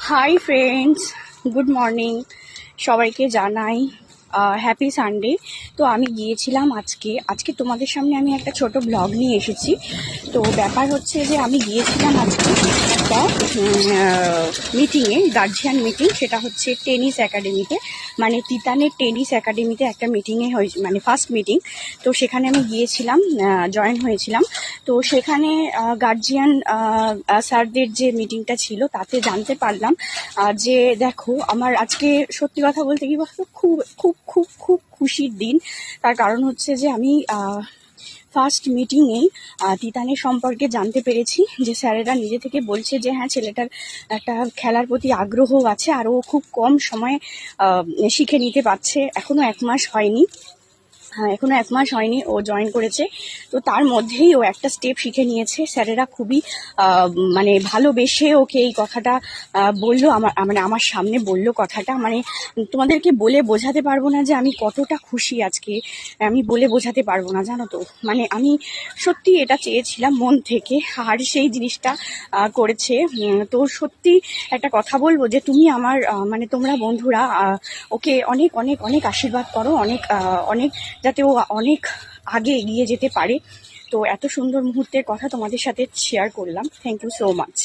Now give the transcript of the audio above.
Hi friends, good morning. সবাইকে জানাই happy Sunday. তো আমি গিয়েছিলাম আজকে তোমাদের সামনে আমি একটা ছোট ব্লগ নিয়ে এসেছি। তো ব্যাপার হচ্ছে যে আমি গিয়েছিলাম আজকে একটা মিটিংয়ে, গার্জিয়ান মিটিং। সেটা হচ্ছে টেনিস একাডেমিতে, মানে তিতানের টেনিস একাডেমিতে একটা মিটিংয়ে হয়েছে, মানে ফার্স্ট মিটিং। তো সেখানে আমি গিয়েছিলাম, জয়েন হয়েছিলাম। তো সেখানে গার্জিয়ান স্যারদের যে মিটিংটা ছিল তাতে জানতে পারলাম যে দেখো, আমার আজকে সত্যি কথা বলতে কি বলতো, খুব খুব খুব খুব খুশির দিন। তার কারণ হচ্ছে যে আমি ফার্স্ট মিটিংয়েই তিতানের সম্পর্কে জানতে পেরেছি যে স্যারেরা নিজে থেকে বলছে যে হ্যাঁ, ছেলেটার একটা খেলার প্রতি আগ্রহ আছে, আর ও খুব কম সময়ে শিখে নিতে পারছে। এখনও 1 মাস হয়নি, এখনো 1 মাস হয়নি ও জয়েন করেছে। তো তার মধ্যেই ও একটা স্টেপ শিখে নিয়েছে। স্যারেরা খুবই মানে ভালোবেসে ওকে এই কথাটা বললো, আমার সামনে বললো কথাটা। মানে তোমাদেরকে বলে বোঝাতে পারবো না যে আমি কতটা খুশি আজকে, আমি বলে বোঝাতে পারবো না, জানো তো। মানে আমি সত্যি এটা চেয়েছিলাম মন থেকে, আর সেই জিনিসটা করেছে। তো সত্যি একটা কথা বলবো যে তুমি আমার মানে তোমরা বন্ধুরা ওকে অনেক অনেক অনেক আশীর্বাদ করো, অনেক অনেক, যাতে ও অনেক আগে এগিয়ে যেতে পারে। তো এত সুন্দর মুহূর্তের কথা তোমাদের সাথে শেয়ার করলাম। Thank you so much.